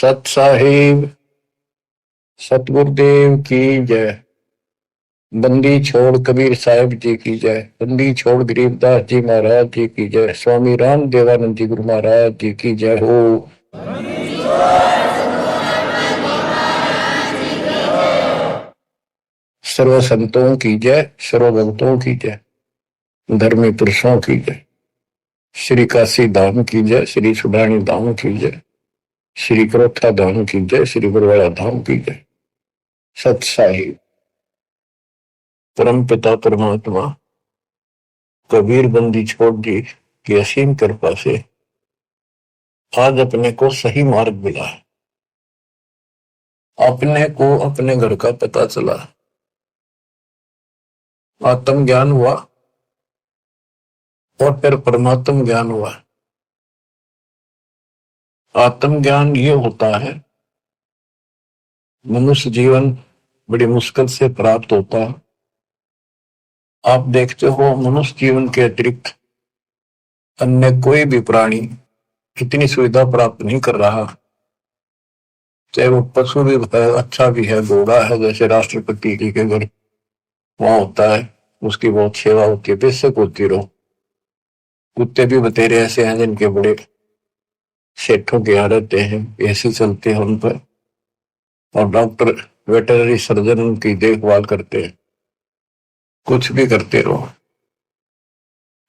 सत साहिब सतगुरुदेव की जय। बंदी छोड़ कबीर साहिब जी की जय। बंदी छोड़ गरीबदास जी महाराज जी की जय। स्वामी राम देवानंद जी गुरु महाराज जी की जय हो। सर्व संतों की जय, सर्व भक्तों की जय, धर्मी पुरुषों की जय। श्री काशी धाम की जय, श्री सुडानी धाम की जय, श्री करोथा धाम की जय, श्री बरवाड़ा धाम की जय। सत साहिब परम पिता परमात्मा कबीर बंदी छोड़ जी की असीम कृपा से आज अपने को सही मार्ग मिला है। अपने को अपने घर का पता चला, आत्म ज्ञान हुआ और फिर परमात्म ज्ञान हुआ। आत्म ज्ञान ये होता है, मनुष्य जीवन बड़ी मुश्किल से प्राप्त होता है। आप देखते हो मनुष्य जीवन के अतिरिक्त अन्य कोई भी प्राणी इतनी सुविधा प्राप्त नहीं कर रहा, चाहे वो पशु भी है, अच्छा भी है, घोड़ा है, जैसे राष्ट्रपति जी के घर वहां होता है, उसकी बहुत सेवा होती है, बेशक होती रहो। कुत्ते भी बतेरे ऐसे हैं जिनके बड़े सेठों के यहाँ रहते हैं, ऐसे चलते हैं उन पर, और डॉक्टर वेटरनरी सर्जन उनकी देखभाल करते हैं, कुछ भी करते रहो।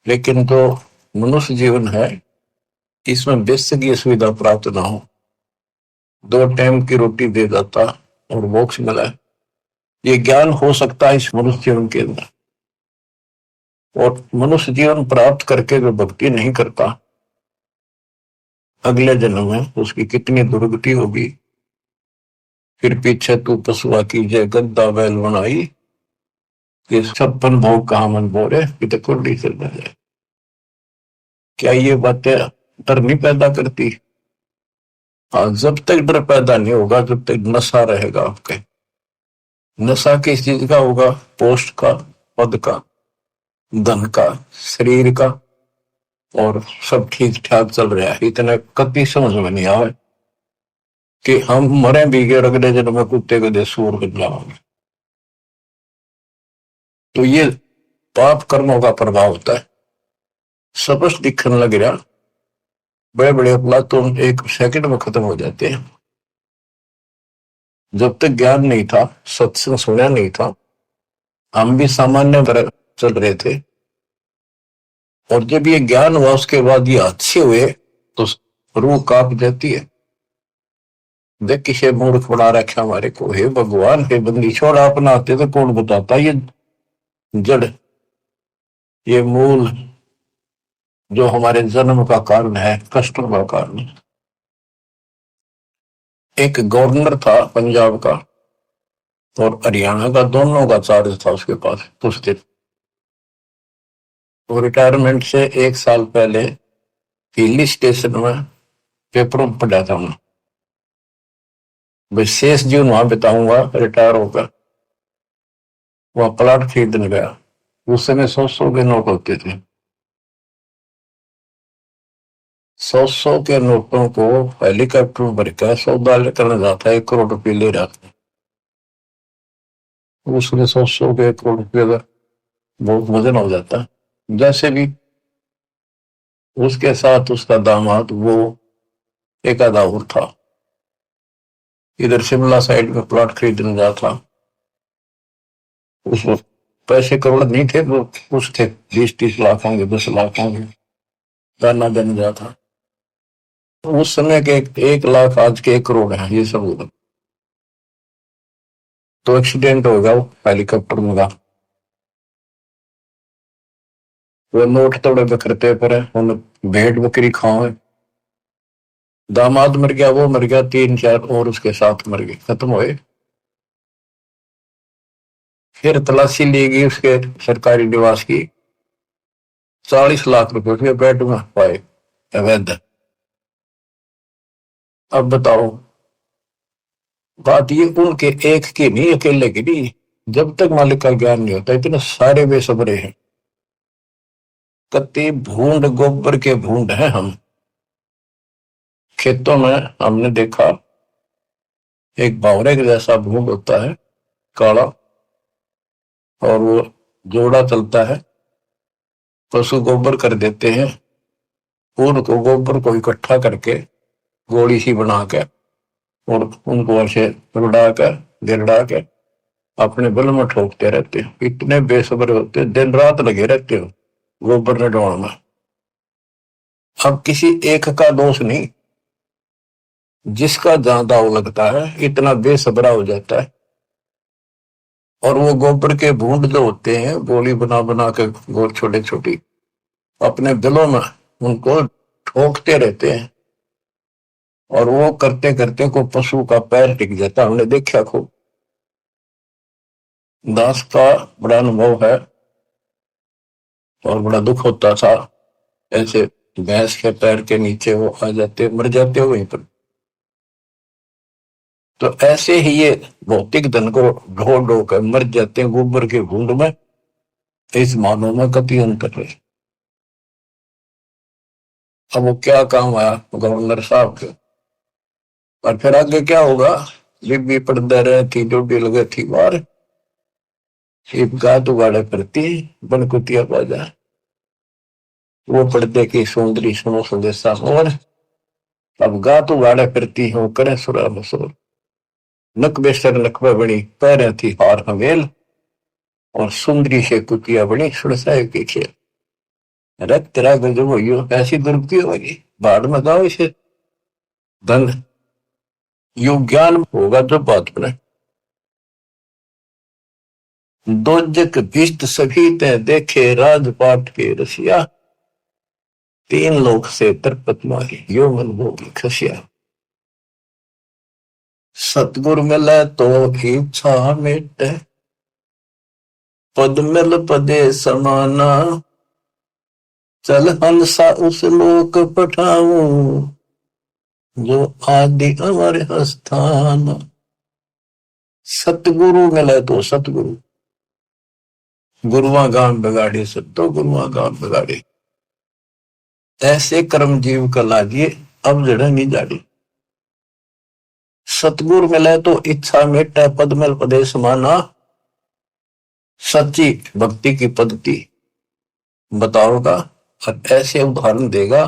लेकिन तो मनुष्य जीवन है, इसमें बेसिक ये सुविधा प्राप्त ना हो, 2 टाइम की रोटी दे देता और मोक्ष मिला, ये ज्ञान हो सकता है इस मनुष्य जीवन के अंदर। और मनुष्य जीवन प्राप्त करके जो भक्ति नहीं करता, अगले जन्म में उसकी कितनी दुर्गति होगी। फिर पीछे तू पशुआ की जय गद्दा बैल बनाई, कि 56 भोग कहा मन बोरे, कि कुंडी से जाए। क्या ये बातें डर नहीं पैदा करती? हाँ, जब तक डर पैदा नहीं होगा, जब तक नशा रहेगा आपके। नशा किस चीज का होगा? पोस्ट का, पद का, धन का, शरीर का, और सब ठीक ठाक चल रहा है, इतना कभी समझ में नहीं आवे कि हम मरे भी गए, अगले जन्म में कुत्ते को दे सूर बन जाओगे। तो ये पाप कर्मों का प्रभाव होता है, स्पष्ट दिखने लग रहा। बड़े बड़े अपराध तो एक सेकंड में खत्म हो जाते हैं। जब तक ज्ञान नहीं था, सत्संग सुना नहीं था, हम भी सामान्य तरह चल रहे थे, और जब ये ज्ञान हुआ उसके बाद ये अच्छे हुए तो रूह कांप जाती है। देख किसे मूर्ख बना रखा हमारे को, हे भगवान, हे बंदी छोड़, अपना आते तो कौन बताता। ये जड़, ये मूल जो हमारे जन्म का कारण है, कष्टों का कारण। एक गवर्नर था पंजाब का और हरियाणा का, दोनों का चार्ज था उसके पास उस दिन। वो रिटायरमेंट से 1 साल पहले हिली स्टेशन में पेपरों में पढ़ा था मैं, विशेष जीवन वहां बिताऊंगा रिटायर होकर। वहां प्लाट खरीदने गया, उस समय 100 के नोट होते थे। 100 के नोटों को हेलीकॉप्टर में भरकर सौदा करने जाता है, 1 करोड़ रुपये ले रहा था। उसमें 100 के 1 करोड़ रुपये का बहुत वजन हो जाता। जैसे भी उसके साथ उसका दामाद, वो एक आधा और था, इधर शिमला साइड में प्लॉट खरीदने जा था। उस पैसे करोड़ नहीं थे, वो कुछ थे, 20-30 लाख होंगे, 10 लाख होंगे, दाना देने जा था। तो उस समय के 1 लाख आज के 1 करोड़ है, ये सब होगा। तो एक्सीडेंट हो गया वो हेलीकॉप्टर में का, वो नोट तोड़े बकरते पर भेड़ बकरी खाओ। दामाद मर गया, वो मर गया, 3-4 और उसके साथ मर गए, खत्म हुए। फिर तलाशी ली गई उसके सरकारी निवास की, 40 लाख रुपए उसके बेड में पाए अवैध। अब बताओ, बात ये उनके एक की नहीं, अकेले की नहीं। जब तक मालिक का ज्ञान नहीं होता, इतने सारे बेसब्रे हैं, कत्ती भूंड, गोबर के भूंड हैं हम। खेतों में हमने देखा एक बावरे के जैसा भूड होता है काला, और वो जोड़ा चलता है, पशु गोबर कर देते हैं, उनको गोबर को इकट्ठा करके गोली सी बना के और उनको ऐसे रुड़ा कर गिरड़ा के अपने बल में ठोकते रहते हैं। इतने बेसब्र होते हैं, दिन रात लगे रहते हो गोबर नडवाण में। अब किसी एक का दोष नहीं, जिसका जहां दाव लगता है इतना बेसब्रा हो जाता है, और वो गोबर के बूंद जो होते हैं गोली बना बना के गोल छोटे छोटी अपने दिलों में उनको ठोकते रहते हैं, और वो करते करते को पशु का पैर टिक जाता। हमने देखा खूब, दास का बड़ा अनुभव है और बड़ा दुख होता था। ऐसे भैंस के पैर के नीचे वो आ जाते, मर जाते हो वहीं पर। तो ऐसे ही ये भौतिक धन को ढो ढो कर मर जाते हैं गोबर के भूड में। इस मानव में कति अंतर है। अब वो क्या काम आया गवर्नर साहब के, और फिर आगे क्या होगा? बीबी पड़दा रहे थी, डोडी लगे थी बार, गात उगाड़े करती बन कुतिया बाजा, वो पर्दे की सौंदर्य सुनो संदेशा और अब गात उगाड़े करती हो करे सुरा बसोर, नक बेसर नकबे बनी पैर थी हार हवेल, और सुंदरी से कुतिया बनी सुरसाए के खेल। रख तेरा गजब हो, ऐसी दुर्गति होगी बाढ़ में गाओ इसे धन यु ज्ञान होगा जो बात बने। दोजक भिष्ट सभी ते देखे राजपाट के रसिया, तीन लोक से तरपत मारी यो मन भोगी खसिया। सतगुरु मिले तो इच्छा मिटे, पद मिल पदे समाना, चल हंसा उस लोक पठाऊं, जो आदि अमर स्थान। सतगुरु मिले तो सतगुरु, गुरुआ गान बिगाड़े सत्तो गुरुआ गान बिगाड़े। ऐसे कर्म जीव का लागिए अब जड़ नहीं जाड़ी। सतगुरु मिले तो इच्छा मेटा, पद मिल पदे समाना, सच्ची भक्ति की पद्धति बताओगा और ऐसे उदाहरण देगा,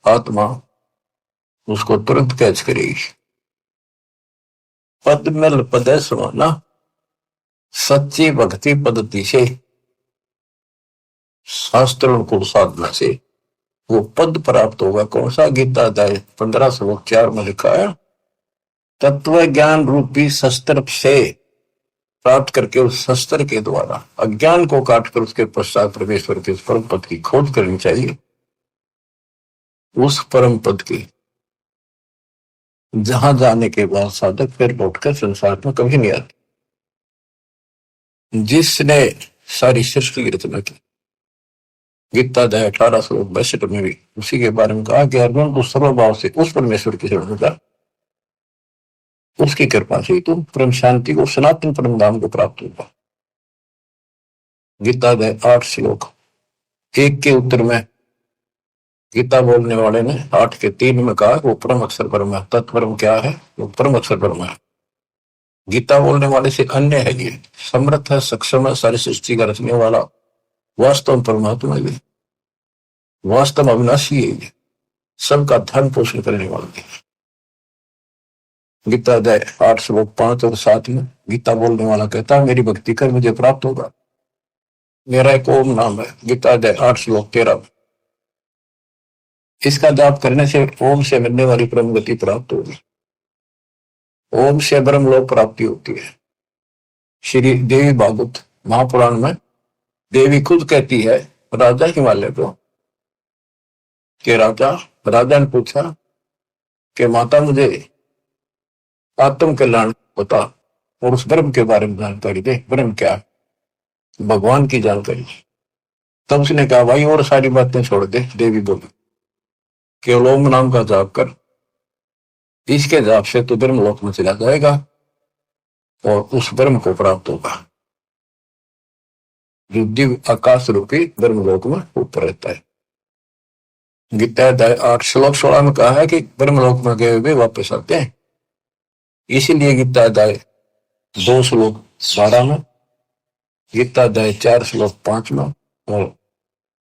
आत्मा उसको तुरंत कैच करेगी। पद मिल पदे समाना, सच्ची भक्ति पद्धति से, शास्त्रों को साधना से वो पद प्राप्त होगा। कौन सा? गीता अध्याय 15 श्लोक 4 में लिखा है, तत्व ज्ञान रूपी शस्त्र से प्राप्त करके उस शस्त्र के द्वारा अज्ञान को काटकर उसके पश्चात परमेश्वर के परम पद की खोज करनी चाहिए। उस परम पद की जहां जाने के बाद साधक फिर लौटकर संसार में कभी नहीं आती। जिसने सारी सृष्टि की रचना की, गीता अध्याय 18 श्लोक 62 में भी उसी के बारे में कहा कि अर्जुन तो सर्वभाव से उस परमेश्वर की शरण जा, उसकी कृपा से तुम परम शांति को, सनातन परम धाम को प्राप्त होगा। गीता अध्याय 8 श्लोक 1 के उत्तर में गीता बोलने वाले ने 8 के 3 में कहा वो परम अक्षर परम है। तत्परम क्या है? वो परम अक्षर परम है। गीता बोलने वाले से अन्य है, ये समर्थ है, सक्षम है, सारी सृष्टि का रचने वाला वास्तव परमात्मा है, वास्तव अविनाशी है, सबका धन पोषण करने वाला है। गीता अध्याय 8 श्लोक 5 और 7 में गीता बोलने वाला कहता है मेरी भक्ति कर मुझे प्राप्त होगा, मेरा एक ओम नाम है। गीता अध्याय 8 श्लोक 13 में इसका जाप करने से ओम से मिलने वाली परम गति प्राप्त होगी। ओम से ब्रह्म लोक प्राप्ति होती है। श्री देवी भागवत महापुराण में देवी खुद कहती है राजा हिमालय को कि राजा ने पूछा कि माता मुझे आत्म कल्याण बता और उस ब्रह्म के बारे में जानकारी दे, ब्रह्म क्या है, भगवान की जानकारी। तब उसने कहा भाई और सारी बातें छोड़ दे। देवी बोली केवल ओम नाम का जाप कर, इसके जाप से तो ब्रह्म लोक में चला जाएगा और उस ब्रह्म को प्राप्त होगा जो दिव्य आकाश रूपी ब्रह्म लोक में ऊपर रहता है। गीता अध्याय 8 श्लोक 16 में कहा है कि ब्रह्म लोक में गए हुए वापस आते हैं। इसीलिए गीता अध्याय 2 श्लोक 12 में, गीता अध्याय 4 श्लोक 5 में और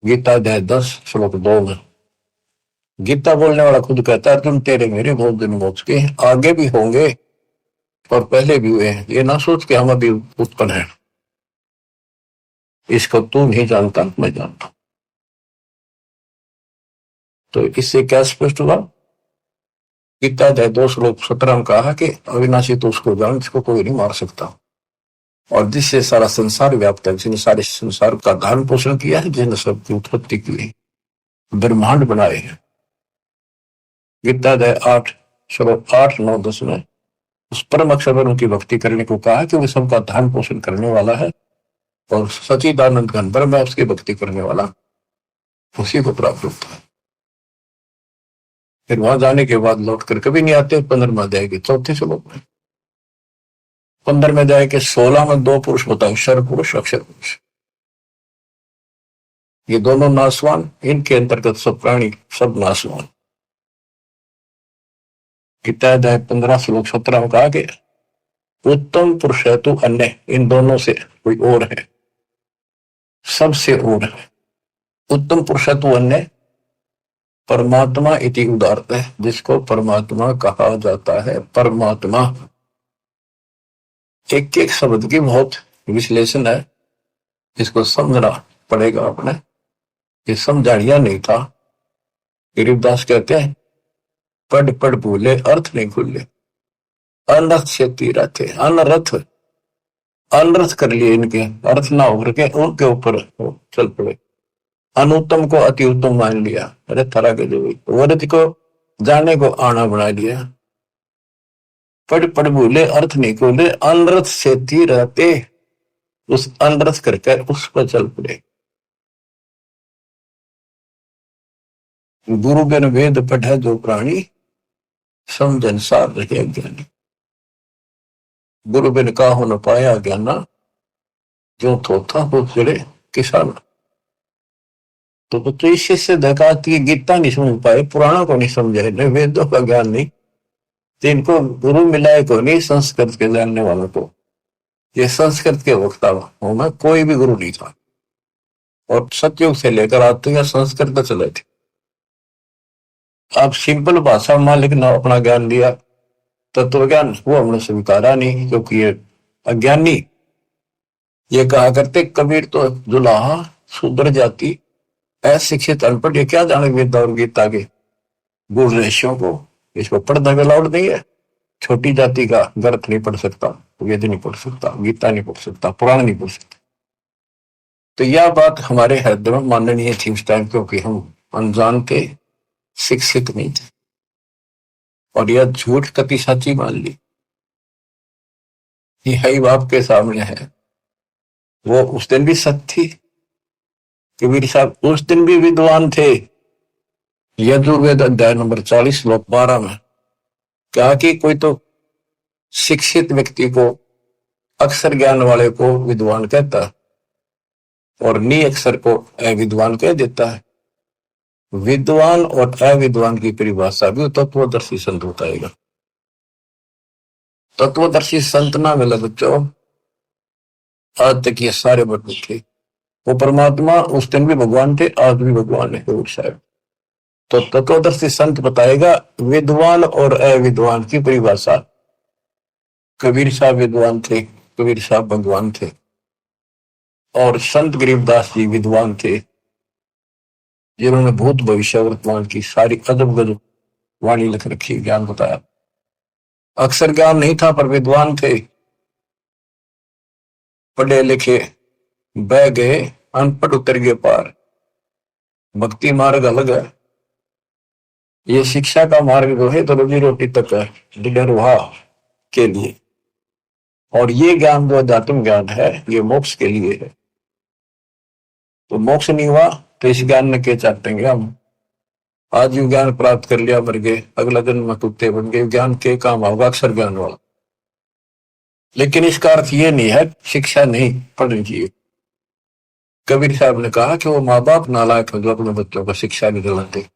गीता अध्याय 10 श्लोक 2 में गीता बोलने वाला खुद कहता है तुम तेरे मेरे बहुत दिन मोक्ष के आगे भी होंगे और पहले भी हुए हैं। ये ना सोच के हम अभी उत्पन्न है, इसको तू नहीं जानता, मैं जानता। तो इससे क्या स्पष्ट हुआ? गीता अध्याय 2 श्लोक 17 में कहा कि अविनाशी तो उसको जान जिसको कोई नहीं मार सकता, और जिससे सारा संसार व्याप्त है, जिसने सारे संसार का धारण पोषण किया है, जिसने सबकी उत्पत्ति की है, ब्रह्मांड बनाए हैं। गीता अध्याय 8 श्लोक 8, 9, 10 में उस परम अक्षर की भक्ति करने को कहा कि वो सबका धारण पोषण करने वाला है और सचिदानंद घन ब्रह्म है, उसकी भक्ति करने वाला उसी को प्राप्त होता है। फिर वहां जाने के बाद लौट कर कभी नहीं आते। 15वें अध्याय के 4 श्लोक में, 15वें अध्याय के 16 में 2 पुरुष बताए, शर पुरुष अक्षर पुरुष। ये दोनों नासवान, इनके अंतर्गत सब प्राणी सब नासवान। गीता अध्याय 15 श्लोक 17 में कहा कि उत्तम पुरुष है तो अन्य, इन दोनों से कोई और है, सबसे और है। उत्तम पुरुष है तो अन्य परमात्मा इति उदारत है, जिसको परमात्मा कहा जाता है। परमात्मा एक एक शब्द की बहुत विश्लेषण है, इसको समझना पड़ेगा अपने। ये समझाड़िया नहीं था। गरीबदास कहते हैं पढ़ पढ़ भूले अर्थ नहीं भूले, अनर्थ से तीरा थे। अनर्थ कर लिए, इनके अर्थ ना होकर के उनके ऊपर चल पड़े। अनुत्तम को अति उत्तम मान लिया, अरे थरा के जो वरत को जाने को आना बना लिया। पढ़ पढ़ भूले अर्थ नहीं भूले, अनर्थ से तीरते, उस अनर्थ करके उस पर चल पड़े। गुरु बिन वेद पढ़े जो प्राणी, समझन सार रहे ज्ञानी। गुरु बिन का हो न पाया ज्ञाना, जो थोथा हो चढ़े किसान। तो बच्चों इससे से देखा कि गीता नहीं समझ पाए, पुराणों को नहीं समझे, वेदों का ज्ञान नहीं, तो इनको गुरु मिलाए को नहीं, संस्कृत के जानने वालों को। ये संस्कृत के वक्ता होना, कोई भी गुरु नहीं था। और सतयुग से लेकर आज तक संस्कृत चले थे। आप सिंपल भाषा मालिक ने अपना ज्ञान दिया, तत्व ज्ञान वो हमने स्वीकारा नहीं, क्योंकि ये अज्ञानी। ये कहा करते कबीर तो जुलाहा सुधर जाती, अशिक्षित अनपढ़, ये क्या जाने वेद और गीता के गुण रहस्यों को। इसको पढ़ना भी अलाउड नहीं है। छोटी जाति का ग्रंथ नहीं पढ़ सकता, वेद नहीं पढ़ सकता, गीता नहीं पढ़ सकता, पुराण नहीं पढ़ सकता। तो यह बात हमारे हृदय में माननीय थी उस टाइम, क्योंकि हम अनजान थे, शिक्षित नहीं थे, और यह झूठ कति सच्ची मान ली। यही बाप के सामने है। वो उस दिन भी सच थी। कबीर साहब उस दिन भी विद्वान थे। यजुर्वेद अध्याय नंबर 40 श्लोक 12 में क्या कि कोई तो शिक्षित व्यक्ति को, अक्षर ज्ञान वाले को विद्वान कहता है और नी अक्षर को अविद्वान कह देता है। विद्वान और अविद्वान की परिभाषा भी तत्वदर्शी संत बताएगा। तत्वदर्शी संत ना मिला बच्चों, आज तक ये सारे बड़े थे। वो परमात्मा उस दिन भी भगवान थे, आज भी भगवान है साहब। तो तत्वदर्शी संत बताएगा विद्वान और अविद्वान की परिभाषा। कबीर साहब विद्वान थे, कबीर साहब भगवान थे, और संत गरीबदास जी विद्वान थे, जिन्होंने भूत भविष्य वर्तमान की सारी अजब गजब वाणी लिख रखी, ज्ञान बताया। अक्षर ज्ञान नहीं था पर विद्वान थे। पढ़े लिखे बह गए, अनपढ़ उतर गए पार। भक्ति मार्ग अलग है, ये शिक्षा का मार्ग जो है तो रोजी रोटी तक है, निर्वाह के लिए। और ये ज्ञान जो अध्यात्म ज्ञान है, ये मोक्ष के लिए है। तो मोक्ष नहीं हुआ तो इस ज्ञान में क्या चाहते हम? आज यू ज्ञान प्राप्त कर लिया, मर गए, अगला जन्म में कुत्ते बन गए, ज्ञान के काम होगा अक्षर ज्ञान वाला। लेकिन इसका अर्थ ये नहीं है शिक्षा नहीं पढ़नी चाहिए। कबीर साहब ने कहा कि वो माँ बाप नालायक जो अपने बच्चों को शिक्षा नहीं दिलाते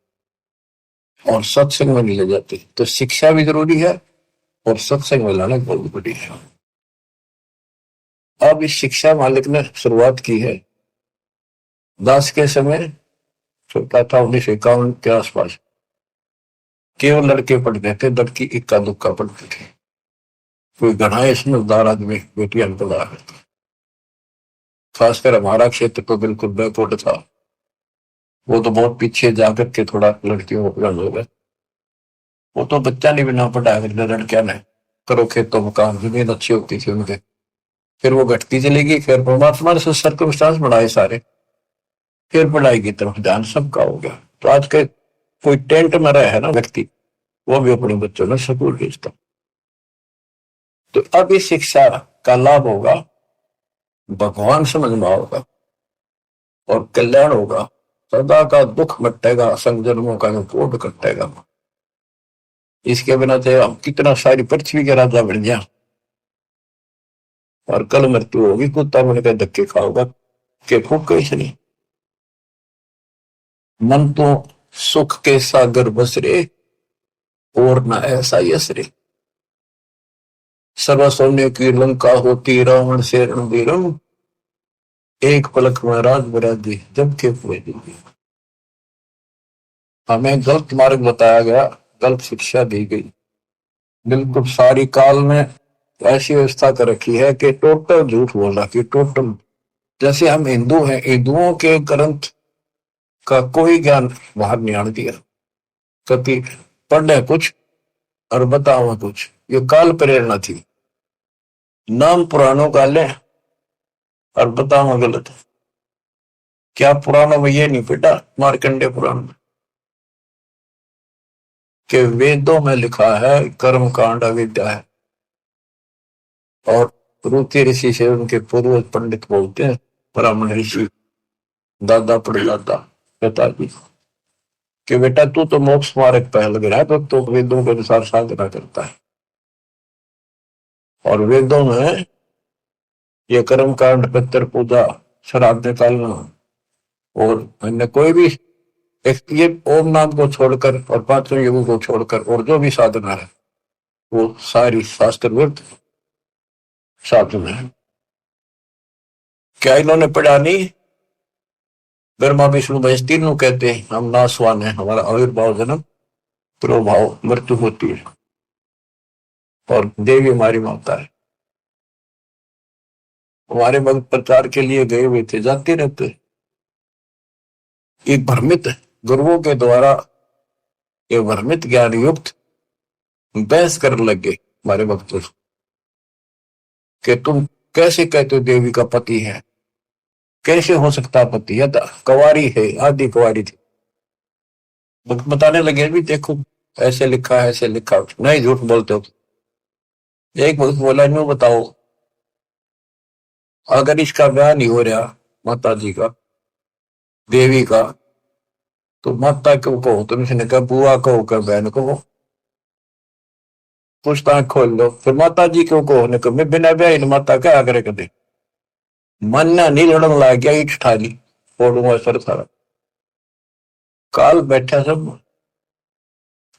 और सत्संग में नहीं ले जाते। तो शिक्षा भी जरूरी है और सत्संग में लाना बहुत बड़ी है। अब इस शिक्षा मालिक ने शुरुआत की है दास के समय, छोटा था 1951 के आसपास, केवल लड़के पढ़ते थे, लड़की इक्का दुक्का पढ़ते थे। कोई घना समझदार आदमी बेटियां पढ़ा है। खासकर हमारा क्षेत्र तो बिल्कुल बैकवर्ड था, वो तो बहुत पीछे जाकर के थोड़ा लड़कियों को पढ़ा होगा। वो तो बच्चा नहीं बिना पढ़ाया करते, लड़कियां ने करो खेतों में काम, जमीन अच्छी होती थी उनके, फिर वो घटती चली गई। फिर परमात्मा ने सर्कमस्टांस बढ़ाए सारे, फिर पढ़ाई की तरफ ध्यान सबका हो गया। तो आज के कोई टेंट में रहे है ना व्यक्ति, वो भी अपने बच्चों ने स्कूल भेजता। तो अब इस शिक्षा का लाभ होगा, भगवान समझ में होगा और कल्याण होगा। सदा का दुख मटेगा, संजन्मों का कोट कटेगा। इसके बिना चाहे हम कितना सारी पृथ्वी के राजा बन गया, और कल मृत्यु होगी, कुत्ता बन के धक्के खाओगा के फूक कैसे नहीं। मन तो सुख के सागर बसरे, और न ऐसा यसरे। सर्व सोने की लंका होती, रावण से रणबीरम, एक पलक में राज बरादी जब के हुए। हमें गलत मार्ग बताया गया, गलत शिक्षा दी गई। बिल्कुल सारी काल में ऐसी व्यवस्था कर रखी है कि टोटल झूठ बोल रहा कि टोटल। जैसे हम हिंदू हैं, हिंदुओं के ग्रंथ का कोई ज्ञान बाहर नहीं आने दिया। कभी पढ़े कुछ और बताओ कुछ, ये काल प्रेरणा थी। नाम पुराणों का ले और बताओ गलत। क्या पुराणों में ये नहीं पिटा, मार्कंडे पुराण में, कि वेदों में लिखा है कर्म कांड अविद्या है, और रुचि ऋषि से उनके पूर्वज पंडित बोलते हैं, ब्राह्मण ऋषि, दादा परदादा पिताजी, कि बेटा तू तो मोक्ष मार्ग पर लग रहा है, तो वेदों के अनुसार साधना करता है। और वेदों में ये कर्म कांड, पितर पूजा, श्राद्ध निकालना, और अन्य कोई भी एक ये ओम नाम को छोड़कर और पांचों युगों को छोड़कर और जो भी साधना है, वो सारी शास्त्र विरुद्ध साधना है। क्या इन्होंने पढ़ा नहीं? ब्रह्मा विष्णु महेश तीनों कहते हैं हम नासवान है, हमारा आविर्भाव जन्म प्रभाव मृत्यु होती है, और देवी हमारी माता है। हमारे भक्त प्रचार के लिए गए हुए थे, जाते रहते। एक भ्रमित गुरुओं के द्वारा ये भ्रमित ज्ञान युक्त बहस करने लगे हमारे भक्तों कि तुम कैसे कहते हो देवी का पति है, कैसे हो सकता पति है, कुंवारी है, आदि कुंवारी थी। भक्त बताने लगे भी देखो ऐसे लिखा है, ऐसे लिखा, नहीं झूठ बोलते हो। एक भक्त बोला यूं बताओ, अगर इसका ब्याह नहीं हो रहा माता जी का, देवी का, तो माता क्यों कहो तुम? इसने कहा बुआ कहो कर बहन कहो, पूछताछ खोल लो। फिर माता जी क्यों कहो ने कहा बिना ब्याह माता क्या करे कदे। मानना नहीं लड़न ला गया, ईट ठाली फोड़ूंगा सर सारा। काल बैठा सब,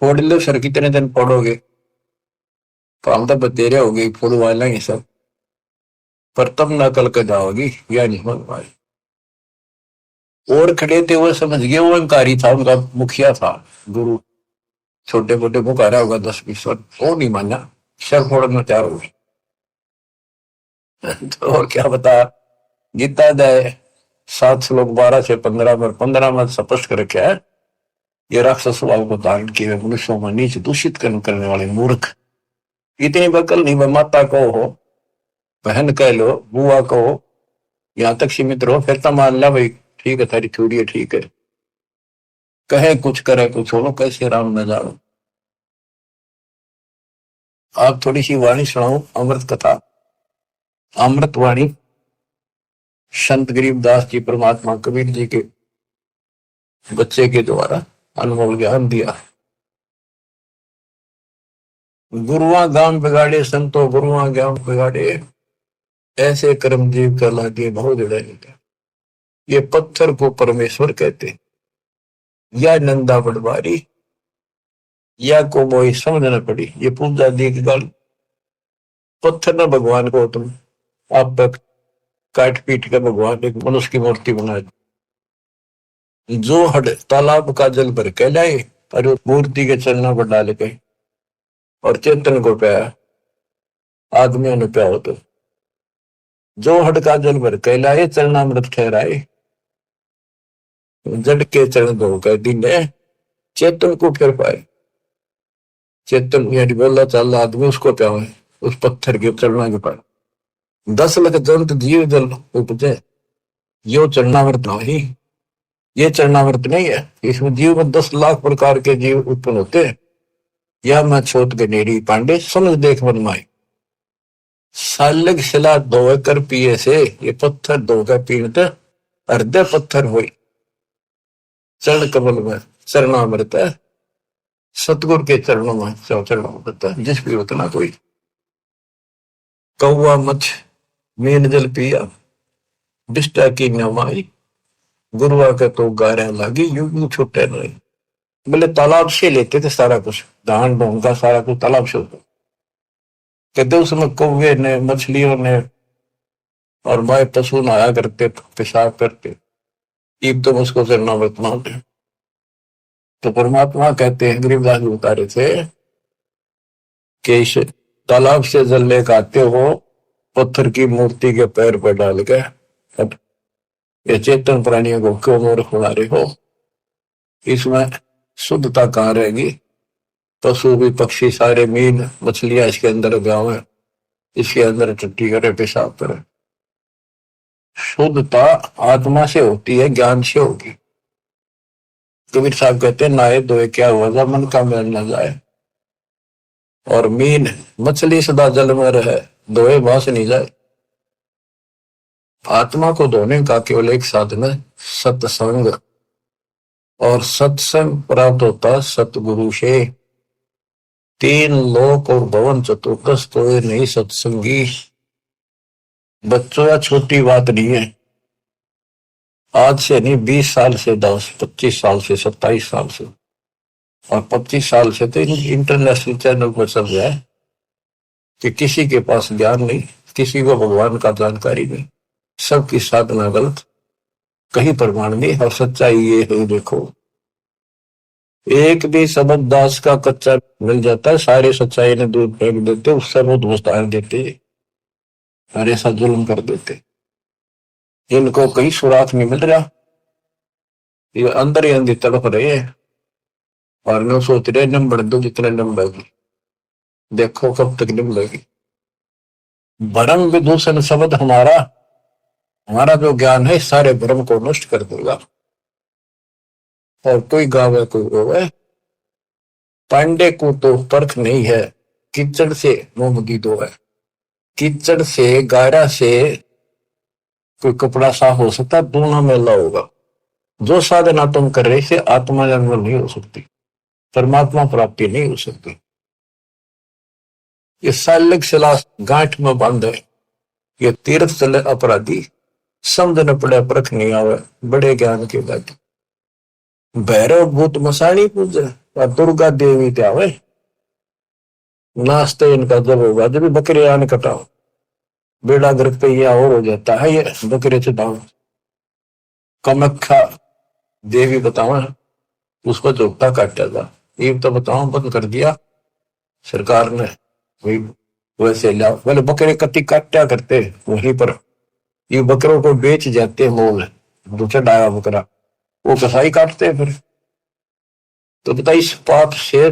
फोड़ लो सर, कितने दिन फोड़ोगे? काम तो बतेरे हो गई, फोड़ वाला ही सब, पर तब ना कल कर जाओगी, या नहीं हो पाए। और खड़े थे वो समझ गए, वो अहंकारी था, उनका मुखिया था गुरु, छोटे मोटे पुकारा होगा 10-20 वर्ष, वो नहीं माना, सर फोड़ना तैयार हो गई। तो और क्या बता, गीता अध्याय 7 श्लोक 12 से 15 में 15 में स्पष्ट कर रखा है, ये राक्षस स्वभाव को धारण किए मनुष्यों में नीच दूषित करने वाले मूर्ख, इतनी बकल नहीं, वह माता को हो, बहन कह लो, बुआ को हो, यहां तक सीमित रहो, फिर तो मान ला भाई ठीक है, थारी थोड़ी है, ठीक है। कहे कुछ करे कुछ हो, कैसे राम न जानो। आप थोड़ी सी वाणी सुनाओ, अमृत कथा, अमृत वाणी, संत गरीबदास जी परमात्मा कबीर जी के बच्चे के द्वारा अनमोल ज्ञान दिया। गुरुआ गांव बिगाड़े संतो, गुरुआ गांव बिगाड़े, ऐसे कर्म जीव कर लागे बहुत जड़े। ये पत्थर को परमेश्वर कहते, या नंदा पटवारी, या को मोई समझ न पड़ी, ये पूजा दी की गल पत्थर ना भगवान को तुम आप तक काट पीट कर भगवान एक मनुष्य की मूर्ति बना दी। जो हड तालाब का जल भर के लाए और उस मूर्ति के चरणों पर डाल के और चेतन को पाया, आदमियों ने पाया हो तो जो हड का जल भर के लाए चरणामृत ठहराए, जड़ के चरण धो कर दिन चेतन को फिर पाए। चेतन यानी बोला चाल आदमी उसको क्या है, उस पत्थर के चरणों के पास 10 लाख जंत जीव जल उपजे, यो चरणामृत नहीं, ये चरणामृत नहीं है। इसमें जीव में 10 लाख प्रकार के जीव उत्पन्न होते हैं। यह मैं छोट गनेरी पांडे समझ देख मन माई, सालग शिला धोए कर पिए से ये पत्थर धोकर पीनते हृदय पत्थर हुई, चरण कमल में चरणामृत है, सतगुरु के चरणों में चरणामृत है। जिस भी उतना कोई कौवा मछ मीन जल पिया, डिस्टा की नमाई, गुरुआ के तो गारा लागी, युग छुट्टे नहीं। बोले तालाब से लेते थे सारा कुछ, धान ढोंगा सारा कुछ तालाब से होता। कहते उसमें कौवे ने मछलियों ने और माए पशु नहाया करते, पेशाब करते, ईब तो उसको चरणामृत मानते। तो परमात्मा कहते हैं, गरीबदास जी बता रहे थे कि इस तालाब से जल लेकर आते हो, पत्थर की मूर्ति के पैर पर डाल के, अब ये चेतन प्राणियों को क्यों मूर्ख बना रहे हो? इसमें शुद्धता कहाँ रहेगी? पशु भी पक्षी सारे मीन मछलियां इसके अंदर गाँव है, इसके अंदर टट्टी करे पेशाब करे। शुद्धता आत्मा से होती है, ज्ञान से होगी। कबीर साहब कहते हैं नाये धोए क्या हुआ, मन का मैल न जाए। और मीन मछली सदा जल में रहे, धोए बांस नहीं जाए। आत्मा को धोने का केवल एक साधन है, सत्संग। और सत्संग प्राप्त होता सतगुरु से। 3 लोक और भवन चतुर्दश तो नहीं सत्संगी। बच्चों या छोटी बात नहीं है, आज से नहीं 20 साल से 10 25 साल से 27 साल से और 25 साल से तो इंटरनेशनल चैनल पर चल रहा है कि किसी के पास ज्ञान नहीं, किसी को भगवान का जानकारी नहीं, सबकी साधना गलत, कहीं प्रमाण नहीं। और सच्चाई ये है, देखो एक भी शब्द दास का कच्चा मिल जाता है, सारे सच्चाई ने दूध फेंक देते, उससे वो दोस्त आर देते और ऐसा जुल्म कर देते। इनको कहीं सुराख नहीं मिल रहा, ये अंदर ही अंदर तड़प रहे हैं और न सोच रहे नंबर दो जितने नंबर, देखो कब तक निकलेगी। भरम विदूषण शब्द हमारा जो ज्ञान है सारे भ्रम को नष्ट कर देगा। और कोई गावे कोई रोवे, पांडे को तो परख नहीं है, कीचड़ से मुंह दी दो है। कीचड़ से गारा से कोई कपड़ा साफ हो सकता, दोनों मेला होगा। जो साधना तुम कर रहे से आत्मा जन्म नहीं हो सकती, परमात्मा प्राप्ति नहीं हो सकती। ये सालिक शिला गांठ में बंद है, ये तीर्थ चले अपराधी, समझ न पड़े परख नहीं आवे, बड़े ज्ञान के बाद। भैरव भूत मसाणी पूजे और दुर्गा देवी त्यावे, नाश्ते इनका जब होगा जब बकरे आने कटाओ, बेड़ा घर पे यह और हो जाता है, ये बकरे चढ़ाओ। कामाख्या देवी बताओ उसको जोगता काटा था, ये तो बताओ बंद कर दिया सरकार ने, वही वैसे लाओ। बोले बकरे कति काटा करते वहीं पर, ये बकरों को बेच जाते मोल, दूसरा डाया बकरा वो कसाई काटते फिर। तो बता इस पाप से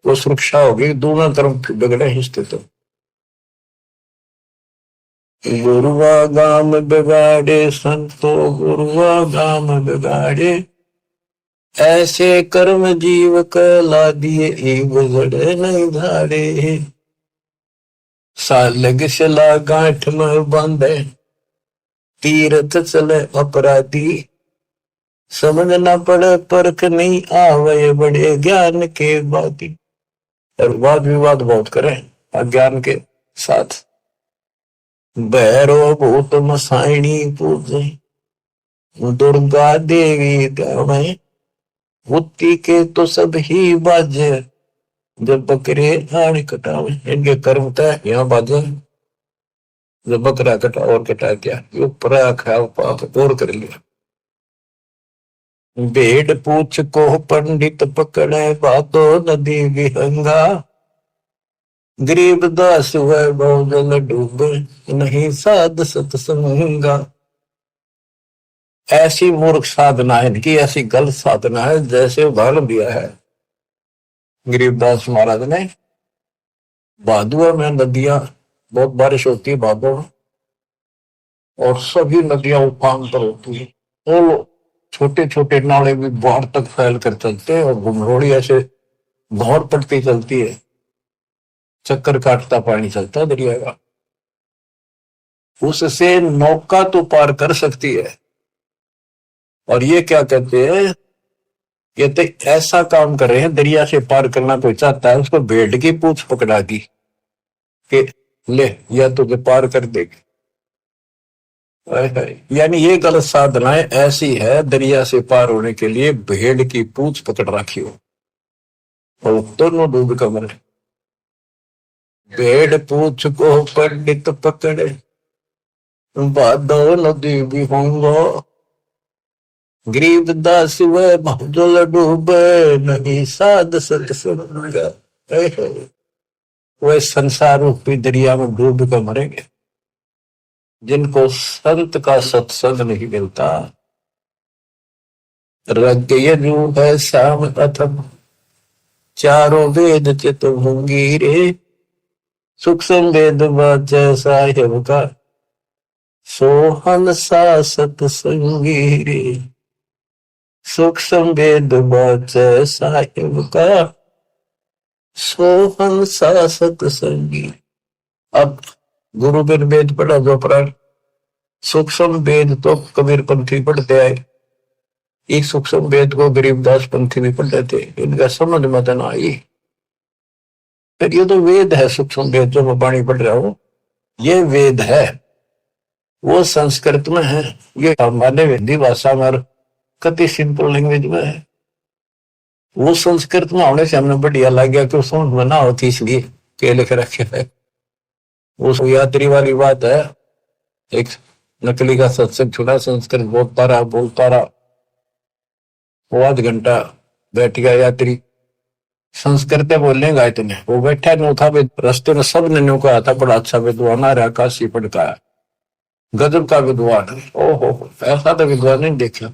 वो सुरक्षा होगी, दोनों तरफ बिगड़े हिस्से। तो गुरुआ गाम बिगाड़े संतो, गुरुआ गाम बिगाड़े, ऐसे कर्म जीव कला दिए गुजरे नहीं धारे। सालग शिला गांठ में बांधे, तीर्थ चले अपराधी, समझ न पड़े परख नहीं आवे, बड़े ज्ञान के बाती। और वाद विवाद बहुत करें अज्ञान के साथ। भैरव भूत मसाइणी पूजे, दुर्गा देवी गावे, बुद्धि के तो सब ही बाजे, जब बकरे आने कटावे। इनके कर्म तय यहाँ बाजे, जो बकरा कटा और कटा दिया, जो परा खाया पाप और कर लिया। भेड़ पूछ को पंडित पकड़े, बातो नदी विहंगा। गरीब दास हुए बहुजन डूबे, नहीं साध सत्संगा। ऐसी मूर्ख साधना है इनकी, ऐसी गलत साधना है, जैसे उदाहरण दिया है गरीबदास महाराज ने। भादुआ में नदियां, बहुत बारिश होती है भादों में, और सभी नदियां उफान पर होती है। वो छोटे छोटे नाले भी बाढ़ तक फैल कर चलते हैं, और घुमरोड़ी ऐसे भौर पड़ती चलती है, चक्कर काटता पानी चलता है दरिया का। उससे नौका तो पार कर सकती है। और ये क्या कहते हैं, ये तो ऐसा काम कर रहे हैं, दरिया से पार करना कोई चाहता है उसको भेड़ की पूंछ पकड़ा दी कि ले, या तुझे पार कर देगी। यानी ये गलत साधनाएं ऐसी है, दरिया से पार होने के लिए भेड़ की पूंछ पकड़ रखी हो, और दोनों डूब कर मरे। भेड़ पूंछ को पंडित पकड़े, बादो नदी भी होंगो। गरीब दास वह बहुजल डूबे, नहीं साध सत्संग। वह संसार रूपी दरिया में डूब कर मरेंगे जिनको संत का सत्संग नहीं मिलता। रग यजु है श्याम अथम, चारों वेद चित होंगी रे। सूक्ष्म वेद वाच साहिब का, सोहन सा सत्संगी रे। सूक्ष्म वेद वाच साहिब का, सोहन सा सत्संगी। अब गुरु बिन वेद पढ़ा जो प्राण, सूक्ष्म वेद तो कबीर पंथी पढ़ते आए, एक सूक्ष्म वेद को गरीबदास पंथी भी पढ़ते थे, इनका समझ मत न आई। फिर ये तो वेद है, सूक्ष्म वेद जो मैं वाणी पढ़ रहा हूं, ये वेद है, वो संस्कृत में है, ये हमारे हिंदी भाषा में कति सिंपल लैंग्वेज में है। वो संस्कृत में होने से हमने बढ़िया लग गया कि समझ में ना होती, इसलिए के लिख रखे है। वो यात्री वाली बात है, एक नकली का सत्संग छुड़ा, संस्कृत बोलता रहा, वो आध घंटा बैठ गया यात्री, संस्कृत बोलने गए इतने, वो बैठा नहीं था, रस्ते में सब ने कहा था बड़ा अच्छा विद्वान आ रहा, काशी पढ़ता है, गजब का विद्वान है। ओहो, ऐसा तो विद्वान नहीं देखा।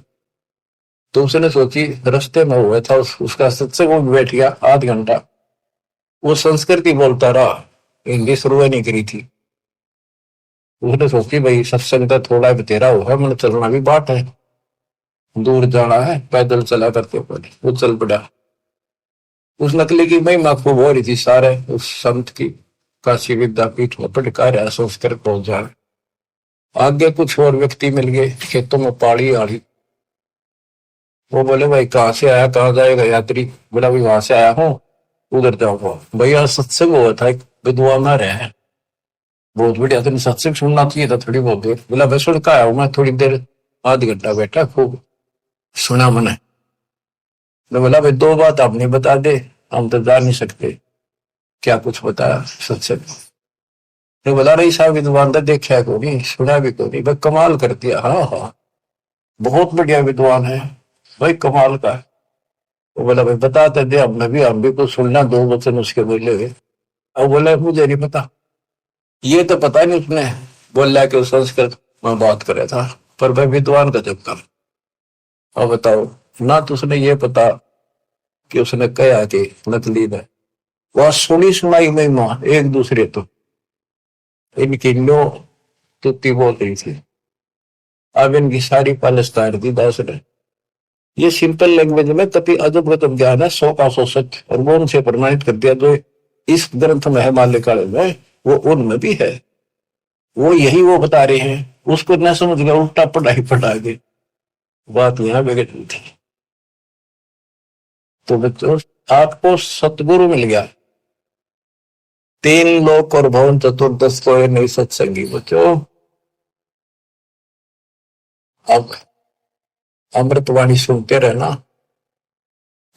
तो उसने सोची, रस्ते में हुआ था उसका सत्संग में बैठ गया आध घंटा, वो संस्कृत ही बोलता रहा, हिंदी शुरू नहीं करी थी। उसने सोची भाई सत्संग का थोड़ा बतेरा होगा, मैंने चलना भी बाट है, दूर जाना है, पैदल चला करते पड़े, वो चल पड़ा। उस नकली की महिमा खूब हो रही थी, सारे उस संत की काशी विद्यापीठ में पढ़का रहा, संस्कृत पहुंच जाए। आगे कुछ और व्यक्ति मिल गए, खेतों में पाड़ी आड़ी, वो बोले भाई कहाँ से आया, कहाँ जाएगा यात्री? बोला भाई वहां से आया हूँ, उधर जाऊंगा। भैया सत्संग हुआ था, एक विद्वान आ रहे हैं, बहुत बढ़िया, तेने सत्संग सुनना चाहिए था थोड़ी बहुत देर। बोला मैं सुन का आया हूँ, मैं थोड़ी देर आध घंटा बैठा, खूब सुना मैंने। मैं बोला भाई दो बात आप नहीं बता दे, हम तो जा नहीं सकते, क्या कुछ बताया सत्संग? तो बोला रही साहब विद्वान तो देखा को नहीं, सुना भी को नहीं, भाई कमाल कर दिया। हाँ हाँ, बहुत बढ़िया विद्वान है भाई, कमाल का है। वो बोला भाई बताते दे, हम भी कुछ सुनना, दो वचन उसके बोले हुए। अब बोला मुझे नहीं पता, ये तो पता नहीं उसने बोला कि संस्कृत में बात करे था, पर भाई विद्वान का जब कर। अब बताओ ना, तो उसने ये पता कि उसने कहा कि नकली है, वह सुनी सुनाई महिमा एक दूसरे तो इनकी लो तुत्ती बोल रही थी। अब इनकी सारी पालस्तान दी दास ने, ये सिंपल लैंग्वेज में कति अजब गजब ज्ञान है, 100 का 100 सच, और वो उनसे प्रमाणित कर दिया। जो इस ग्रंथ में है माल्यकाल में, वो उनमें भी है, वो यही वो बता रहे हैं, उसको न समझ गया, उल्टा पढ़ाई पढ़ा गए, बात यहां बिगड़ रही थी। तो बच्चों, आपको सतगुरु मिल गया, 3 लोक और भवन चतुर्दश को नहीं सत्संगी बच्चों। अब अमृतवाणी सुनते रहना,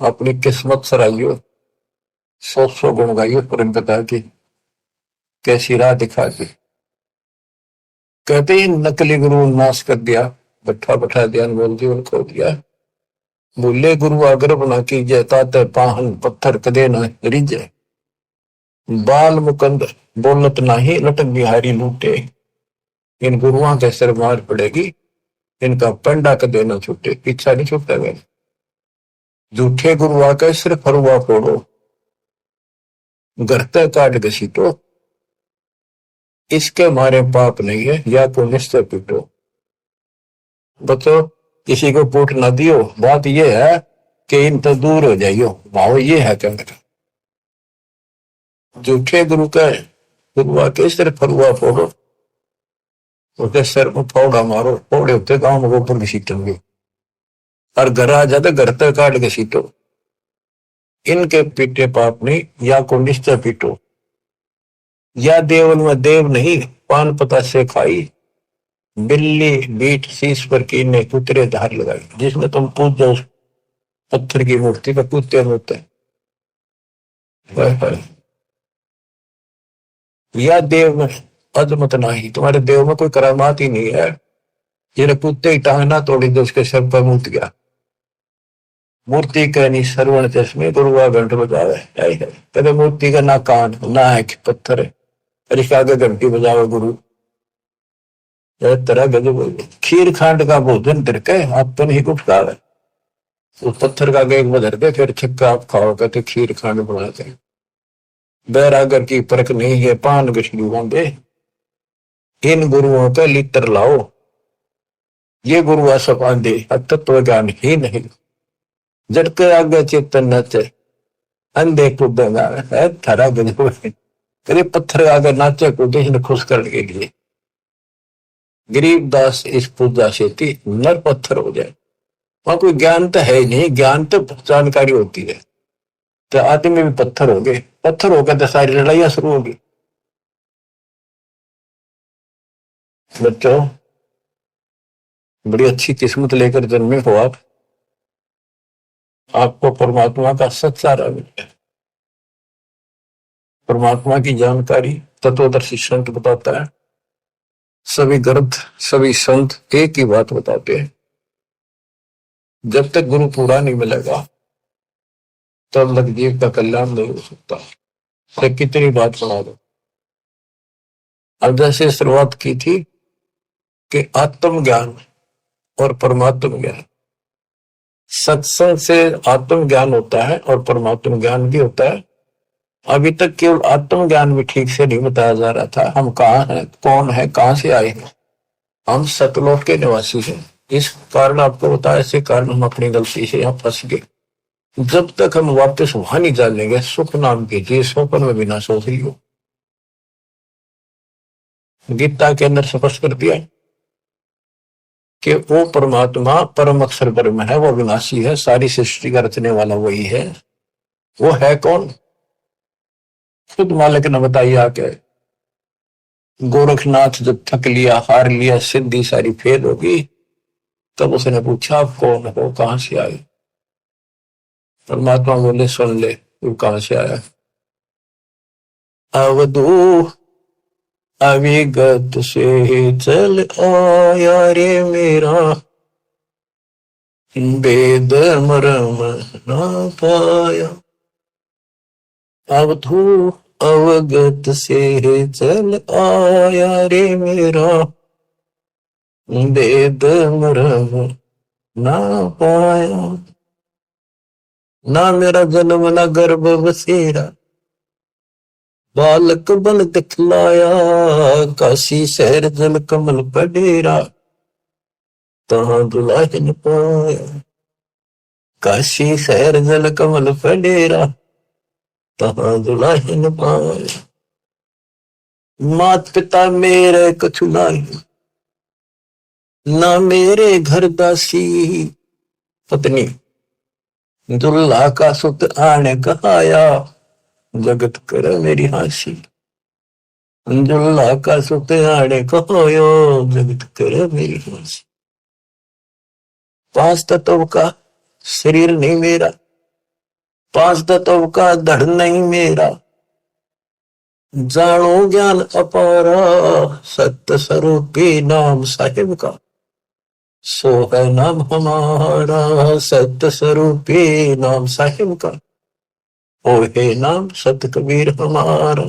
अपनी किस्मत सराइयो, 100 गुण गाइयो, पर इन बता की कैसी राह दिखा दी। कहते ही नकली गुरु नाश कर दिया, बैठा बैठा ध्यान बोल जीवन खो दिया। बोले गुरु आग्रह न कीजिए, ताते पाहन पत्थर कदे न रिजे। बाल मुकंद बोलत नाही, लटक बिहारी लूटे। इन गुरुओं के सिर मार पड़ेगी, इनका पंडा कदे न छूटे। पीछा नहीं छूटेगा। झूठे गुरु आके सिर फरुआ फोड़ो, घर तक काट घसीटो। इसके मारे पाप नहीं है, या तो निश्चय पीटो। बच्चों, किसी को पूट ना दियो। बात यह है कि इन तो दूर हो जाइयो, भाव ये है कहने का। झूठे गुरु का गुरु आके सिर फरुआ फोड़ो, उसके सिर में फोड़ा मारो। फोड़े होते गांव में गोबर घसीटेंगे, और घर आ जाते घर तक काट घसीटो। इनके पीटे पाप नहीं, या को निश्चय पीटो। या देवल में देव नहीं, पान पता से खाई। बिल्ली बीट शीश पर कीने, कुतरे धार लगाई। जिसमें तुम पूजो पत्थर की मूर्ति पर कुत्ते होते हैं। या देव में अजमत नहीं, तुम्हारे देव में कोई करामात ही नहीं है। ये कुत्ते की टांग ना तोड़ी तो उसके सर पर मूत गया। मूर्ति कहनी श्रवण चश्मे, गुरुआ घंट बजावे। कदे मूर्ति का ना कान ना है पत्थर है, और इसके आगे घंटी बजावे गुरु। तरह गजब। खीर खांड का भोजन तिरके, आप तो नहीं कुछ खावे। उस पत्थर का गेग में धर दे, फिर छिक्का आप खाओ, कहते खीर खांड बनाते। बैरागर की परख नहीं है, पान गछलू होंगे। इन गुरुओं का लित्र लाओ, ये गुरु सब आंधे तत्व ज्ञान ही नहीं। जड़ के आगे चेतन नाचे, अंधे कूदेगा है थारा गजब। कभी पत्थर आगे नाचे कूदे, इन्हें खुश करने के लिए। गरीबदास इस पूजा से नर पत्थर हो जाए। वहां कोई ज्ञान तो है नहीं, ज्ञान तो जानकारी होती है। तो आदमी में भी पत्थर हो गए, पत्थर होकर तो सारी लड़ाइयां शुरू होगी। बच्चों, बड़ी अच्छी किस्मत लेकर जन्मे हो आप। आपको परमात्मा का सच्चा रंग है। परमात्मा की जानकारी तत्वदर्शी संत बताता है। सभी ग्रंथ सभी संत एक ही बात बताते हैं, जब तक गुरु पूरा नहीं मिलेगा तब तक जीव का कल्याण नहीं हो सकता। तो कितनी बात सुना दो। अब जैसे शुरुआत की थी कि आत्मज्ञान और परमात्म ज्ञान, सत्संग से आत्म ज्ञान होता है और परमात्म ज्ञान भी होता है। अभी तक केवल आत्म ज्ञान भी ठीक से नहीं बताया जा रहा था। हम कहाँ हैं, कौन है, कहाँ से आए हैं। हम सतलोक के निवासी हैं। इस कारण आपको बताया, इसी कारण हम अपनी गलती से यहाँ फंस गए। जब तक हम वापस वहां नहीं जानेंगे, सुख नाम कीजिए, स्वप्न में बिना सोच लियो। गीता के अंदर स्पष्ट कर दिया कि वो परमात्मा परम अक्षर ब्रह्म है, वो विनाशी है, सारी सृष्टि का रचने वाला वही है। वो है कौन? खुद मालिक ने बताइए आके। गोरखनाथ जब थक लिया, हार लिया, सिद्धि सारी फेल होगी, तब उसने पूछा आप कौन हो, कहां से आए? परमात्मा बोले सुन ले, तू कहां से आया? अवधू अविगत से चल आया रे मेरा, वेद मरम ना पाया। अवधू अवगत से चल आया रे मेरा, वेद मरम ना पाया। ना मेरा जन्म ना गर्भ बसेरा, बालक बन दिखलाया। काशी शहर जल कमल पडेरा, तहां दुलाहिन पाया। काशी शहर जल कमल पडेरा, तहां दुलाहिन पाया। मात पिता मेरे कछु नाही, ना मेरे घर दासी। पत्नी दुल्हा का सुत आने कहाया, जगत कर मेरी हासी। दुल्हा का सुत आने कहाया, जगत कर मेरी हासी। पांच तत्व का शरीर नहीं मेरा, पांच तत्व का धड़ नहीं मेरा। जानो ज्ञान अपारा सत्य स्वरूपी नाम साहिब का, सो है नाम हमारा सत्य स्वरूपी नाम साहिब का, ओ है नाम सत कबीर हमारा।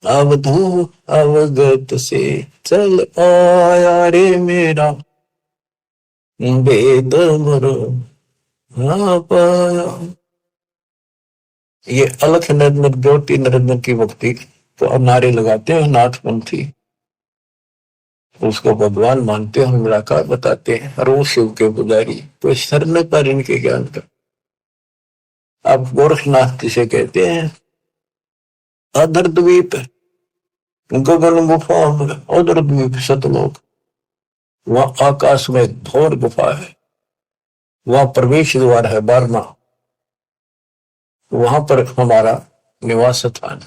अवधू अवगत से चल आया रे मेरा, वेद मरो ना पाया। ये अलख निरंजन ज्योति निरंजन की मुक्ति तो नारे लगाते हैं नाथपंथी, उसको भगवान मानते हैं, निराकार बताते हैं, और वो शिव के पुजारी तो शरण पर इनके ज्ञान का। अब गोरखनाथ जिसे कहते हैं, अधर द्वीप गगन गुफा में, उधर द्वीप सतलोक, वहां आकाश में घोर गुफा है, वहां प्रवेश द्वार है 12वां, वहां पर हमारा निवास स्थान,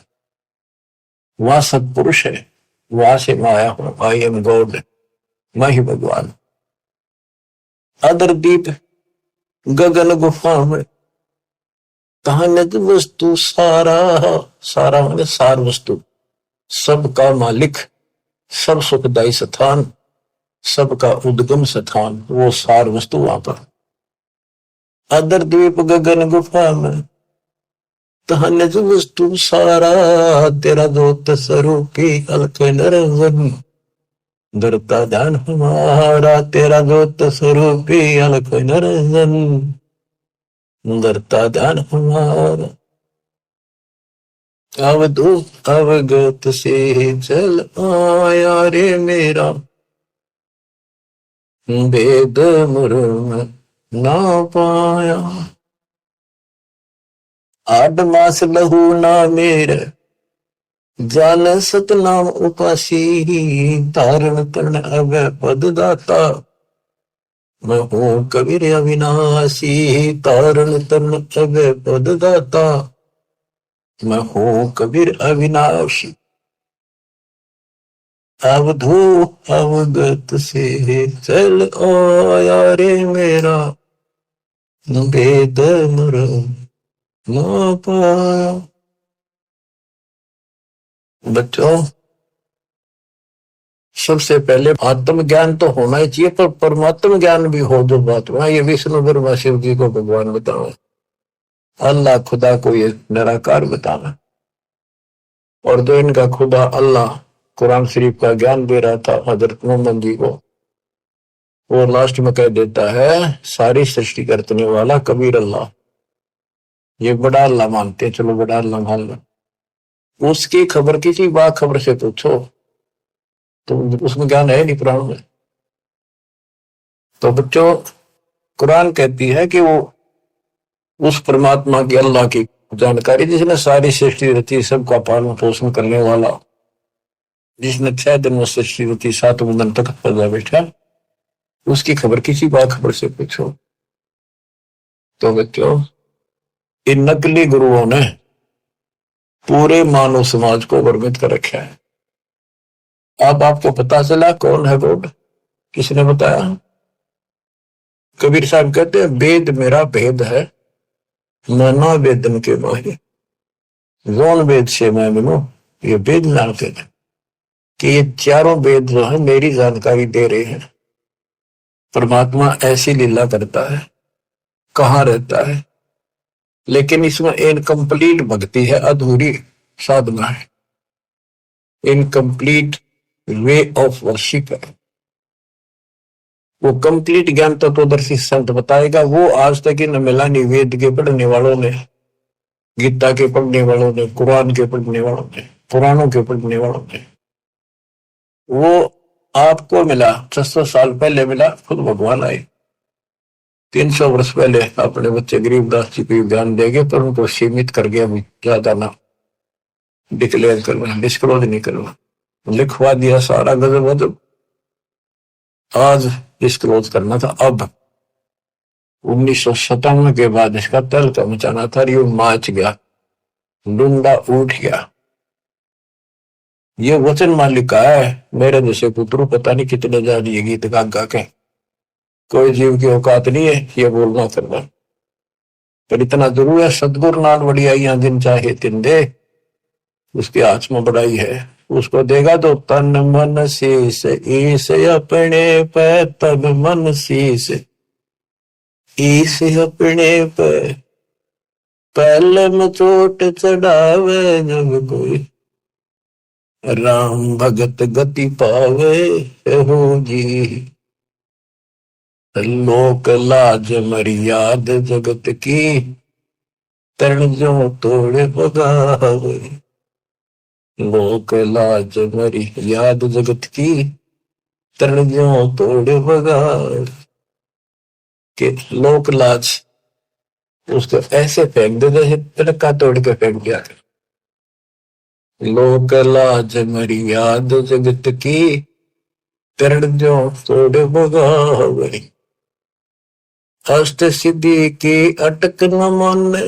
वहां सत्पुरुष है, वहां से मैं आया हूं, आई एम गॉड, मैं ही भगवान। अदर दीप गगन गुफा में, कहानियत वस्तु सारा, सारा मतलब सार वस्तु, सबका मालिक, सब सुखदायी स्थान, सबका उद्गम स्थान, वो सार वस्तु वहां पर। अदर द्वीप गगन गुफा में, कहानियत वस्तु सारा, तेरा दोत स्वरूपी अलख निरंजन, धरता ध्यान हमारा, तेरा दोत स्वरूपी अलख निरंजन, धरता ध्यान हमारा। अवधू अवगत से चल आया रे मेरा, वेद मुर्म ना पाया। 8 मास लहू ना मेरे, जान सतनाम उपासी, धारण करण अब पद दाता, मैं हूं कबीर अविनाशी, तारण तरण अब पद दाता, मैं हूं कबीर अविनाशी। अवधू अवगत से चल आया रे मेरा, वेद मरम ना पाया। बच्चों, सबसे पहले आत्म ज्ञान तो होना ही चाहिए, पर परमात्म ज्ञान भी हो जो बात वहां, ये विष्णु ब्रह्मा शिव जी को भगवान बताओ, अल्लाह खुदा को ये निराकार बताना, और जो इनका खुदा अल्लाह कुरान शरीफ का ज्ञान दे रहा था हजरत मोहम्मद जी को, वो लास्ट में कह देता है सारी सृष्टि करने वाला कबीर अल्लाह, ये बड़ा अल्लाह मानते हैं, चलो बड़ा अल्लाह मान लो। उसकी खबर किसी बा खबर से पूछो तो उसमें ज्ञान है नहीं कुरान में। तो बच्चों, कुरान कहती है कि वो उस परमात्मा की, अल्लाह की जानकारी, जिसने सारी सृष्टि रची, सबका पालन पोषण करने वाला, जिसने 6 दिन में सृष्टि रची, 7वें दिन तक पैदा बैठा, उसकी खबर किसी बा खबर से पूछो। तो बच्चों, इन नकली गुरुओं ने पूरे मानव समाज को भ्रमित कर रखा है। अब आपको पता चला कौन है गॉड, किसने बताया? कबीर साहब कहते हैं, वेद मेरा भेद है, नाना वेदन के माहिर, जौन वेद से मैं मिलूं, ये वेद जानते थे कि ये चारों वेद जो है मेरी जानकारी दे रहे हैं। परमात्मा ऐसी लीला करता है, कहाँ रहता है, लेकिन इसमें इनकम्प्लीट भक्ति है, अधूरी साधना है, इनकम्प्लीट वे ऑफ वर्शिप है। वो कंप्लीट ज्ञान तत्वदर्शी संत बताएगा, वो आज तक इन मिला नहीं, वेद के पढ़ने वालों ने, गीता के पढ़ने वालों ने, कुरान के पढ़ने वालों ने, पुराणों के पढ़ने वालों ने। वो आपको मिला 600 साल पहले मिला, खुद भगवान आए 300 वर्ष पहले, अपने बच्चे गरीबदास जी को ज्ञान देंगे, पर उनको सीमित कर गया, ज्यादा ना डिक्लेयर करना, डिस्क्लोज नहीं करना, लिखवा दिया सारा गजब वजब, आज डिस्क्लोज करना था। अब 1957 के बाद इसका तहलका मचाना था, ये माच गया, डूंडा उठ गया। ये वचन मालिक का है, मेरे जैसे पुत्रु पता नहीं कितने जा रही है गीत गा गा के, कोई जीव की औकात नहीं है ये बोलना करना, पर इतना जरूर है, सदगुरु नाल बढ़िया दिन चाहे तिन दे, उसके हाथ में बड़ाई है, उसको देगा तो तन मन शीस ईस अपने पे, तन मन शीस ईस अपने पे, पहले में चोट चढ़ावे जब कोई, राम भगत गति पावे हो जी, लोक लाज मर्याद जगत की, तरण जो तोड़े बगावे, लोक लाज मर्याद जगत की, तरण जो तोड़े बगावे, के लोक लाज उसको ऐसे फेंक दे जैसे तड़का तोड़ के फेंक दिया। लोक लाज मर्याद जगत की, तरण जो तोड़े बगावे, अष्ट सिद्धि की अटक न माने,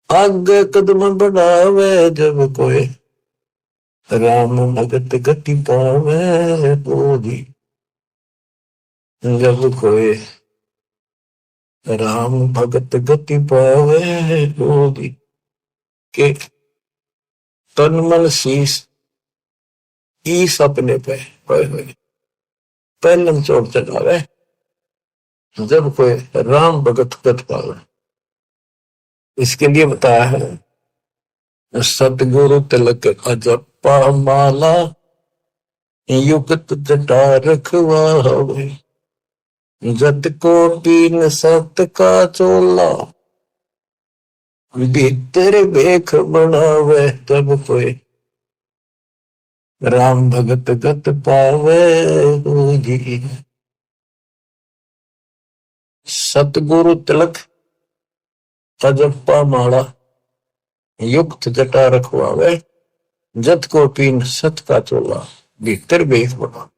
आगे कदम बढ़ावे जब कोई, राम भगत गति पावे बोधी, जब कोई राम भगत गति पावे बोधी, के तन मन शीस ईस अपने पे पहले चोट चढ़ावे, जब कोई राम भगत गति पावे। इसके लिए बताया है सतगुरु तिलक अजपा माला, युक्त जटा रखवावे, जत को पीन सत का चोला, भीतर बेख बनावे तब कोई, राम भगत गत पावे जी। सतगुरु तिलक अजपा माला, युक्त जटा रखवावे, जत को पीन सत का चोला, भीतर बेख बना।